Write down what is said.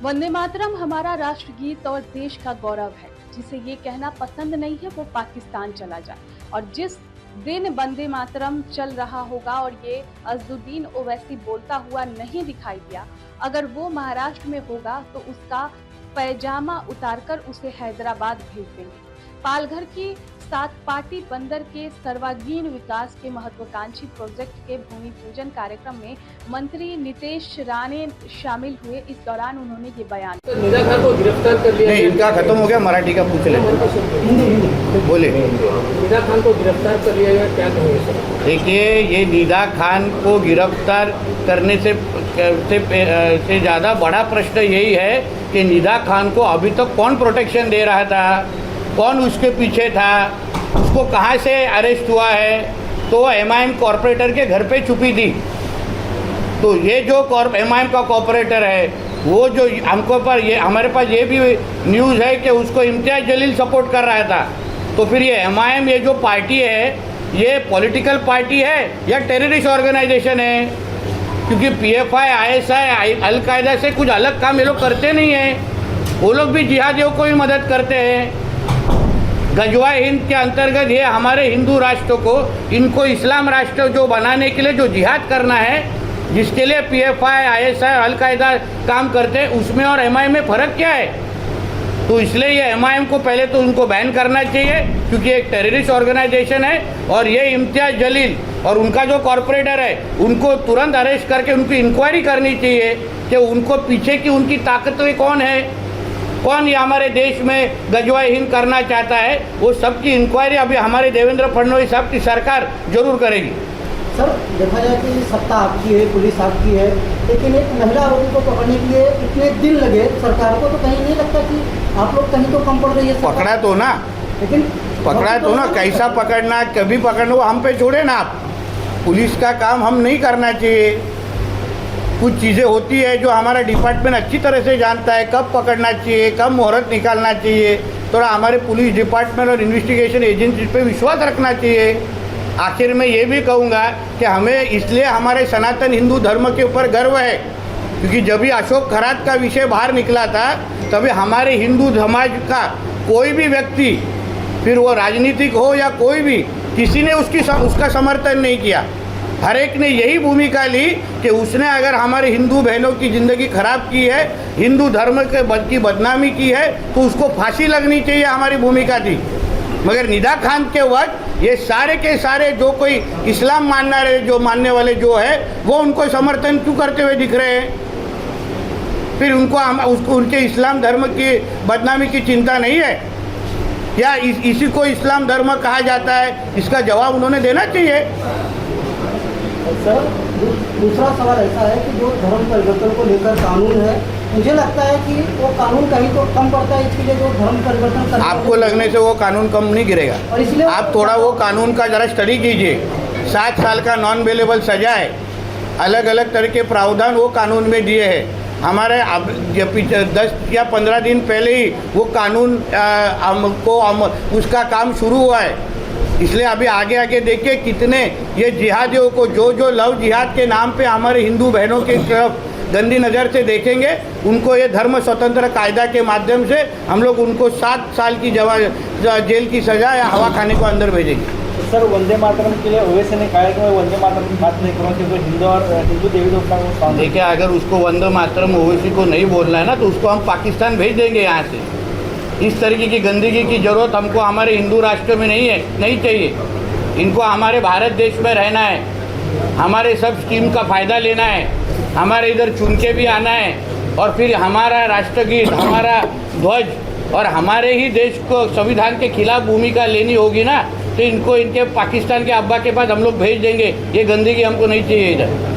वंदे मातरम हमारा राष्ट्रगीत और देश का गौरव है। जिसे ये कहना पसंद नहीं है वो पाकिस्तान चला जाए। और जिस दिन वंदे मातरम चल रहा होगा और ये अज़दुद्दीन ओवैसी बोलता हुआ नहीं दिखाई दिया, अगर वो महाराष्ट्र में होगा तो उसका पैजामा उतारकर उसे हैदराबाद भेज देंगे। पालघर की सात पाटी बंदर के सर्वांगीण विकास के महत्वाकांक्षी प्रोजेक्ट के भूमि पूजन कार्यक्रम में मंत्री नितेश राणे शामिल हुए। इस दौरान उन्होंने ये बयान तो निदा खान को गिरफ्तार कर लिया। नहीं, इनका खत्म हो गया, मराठी का पूछ ले। बोले। निदा खान को गिरफ्तार कर लिया गया, क्या कहेंगे सर? देखिए, ये निदा खान को गिरफ्तार करने से ज़्यादा बड़ा प्रश्न यही है कि निदा खान को अभी तक कौन प्रोटेक्शन दे रहा था, कौन उसके पीछे था, उसको कहाँ से अरेस्ट हुआ है। तो MIM कॉरपोरेटर के घर पे छुपी थी। तो ये जो MIM का कॉरपोरेटर है वो जो हमको पर ये हमारे पास ये भी न्यूज़ है कि उसको इम्तियाज़ जलील सपोर्ट कर रहा था। तो फिर ये MIM ये जो पार्टी है ये पॉलिटिकल पार्टी है या टेररिस्ट ऑर्गेनाइजेशन है? क्योंकि PFI ISI अलकायदा से कुछ अलग काम ये लोग करते नहीं हैं। वो लोग भी जिहादियों को ही मदद करते हैं। गजवाए हिंद के अंतर्गत ये हमारे हिंदू राष्ट्र को, इनको इस्लाम राष्ट्र जो बनाने के लिए जो जिहाद करना है, जिसके लिए PFI ISI अलकायदा काम करते हैं, उसमें और MIM में फ़र्क क्या है? तो इसलिए ये MIM को पहले तो उनको बैन करना चाहिए क्योंकि एक टेररिस्ट ऑर्गेनाइजेशन है। और ये इम्तियाज़ जलील और उनका जो कॉरपोरेटर है उनको तुरंत अरेस्ट करके उनकी इंक्वायरी करनी चाहिए कि उनको पीछे की उनकी ताकतें कौन है, कौन ये हमारे देश में गजवाए हिंद करना चाहता है। वो सब की इंक्वायरी अभी हमारे देवेंद्र फडणवीस साहब की सरकार जरूर करेगी। सर, देखा जाए कि सत्ता आपकी है, पुलिस आपकी है, लेकिन एक महिला आरोपी को पकड़ने के लिए इतने दिन लगे सरकार को, तो कहीं नहीं लगता कि आप लोग कहीं तो कम पड़ रही है? पकड़ा तो ना, लेकिन पकड़ा तो ना, कैसा पकड़ना, कभी पकड़ना, वो हम पे छोड़े ना आप। पुलिस का काम हम नहीं करना चाहिए। कुछ चीज़ें होती है जो हमारा डिपार्टमेंट अच्छी तरह से जानता है, कब पकड़ना चाहिए, कब मुहूर्त निकालना चाहिए। थोड़ा हमारे पुलिस डिपार्टमेंट और इन्वेस्टिगेशन एजेंसी पे विश्वास रखना चाहिए। आखिर में ये भी कहूँगा कि हमें इसलिए हमारे सनातन हिंदू धर्म के ऊपर गर्व है क्योंकि जब भी अशोक खरात का विषय बाहर निकला था तभी हमारे हिंदू समाज का कोई भी व्यक्ति, फिर वो राजनीतिक हो या कोई भी, किसी ने उसका समर्थन नहीं किया। हर एक ने यही भूमिका ली कि उसने अगर हमारे हिंदू बहनों की ज़िंदगी खराब की है, हिंदू धर्म की बदनामी की है, तो उसको फांसी लगनी चाहिए, हमारी भूमिका थी। मगर निदा खान के वक्त ये सारे के सारे जो कोई इस्लाम मानने वाले जो है वो उनको समर्थन क्यों करते हुए दिख रहे हैं? फिर उसको उनके इस्लाम धर्म की बदनामी की चिंता नहीं है या इसी को इस्लाम धर्म कहा जाता है? इसका जवाब उन्होंने देना चाहिए। सर, दूसरा सवाल ऐसा है कि जो धर्म परिवर्तन को लेकर कानून है, मुझे लगता है कि वो कानून कहीं तो कम पड़ता है इसके लिए जो धर्म परिवर्तन आपको लगने से वो कानून कम नहीं गिरेगा। और इसलिए आप थोड़ा वो कानून का ज़रा स्टडी कीजिए। 7 साल का नॉन बेलेबल सजा है, अलग अलग तरह के प्रावधान वो कानून में दिए हैं। हमारे अब 10 या 15 दिन पहले ही वो कानून उसका काम शुरू हुआ है। इसलिए अभी आगे देखिए कितने ये जिहादियों को जो लव जिहाद के नाम पे हमारे हिंदू बहनों की तरफ गंदी नज़र से देखेंगे, उनको ये धर्म स्वतंत्र कायदा के माध्यम से हम लोग उनको 7 साल की जेल की सज़ा या हवा खाने को अंदर भेजेंगे। सर, वंदे मातरम के लिए ओवैसी ने कहा कि मैं वंदे मातरम की बात नहीं करूँगा क्योंकि हिंदू देवी देवता को। देखिए, अगर उसको वंदे मातरम ओवैसी को नहीं बोलना है ना तो उसको हम पाकिस्तान भेज देंगे यहाँ से। इस तरीके की गंदगी की ज़रूरत हमको हमारे हिंदू राष्ट्र में नहीं चाहिए। इनको हमारे भारत देश में रहना है, हमारे सब स्कीम का फ़ायदा लेना है, हमारे इधर चुन के भी आना है और फिर हमारा राष्ट्रगीत, हमारा ध्वज और हमारे ही देश को संविधान के खिलाफ भूमिका लेनी होगी ना, तो इनको इनके पाकिस्तान के अब्बा के पास हम लोग भेज देंगे। ये गंदगी हमको नहीं चाहिए इधर।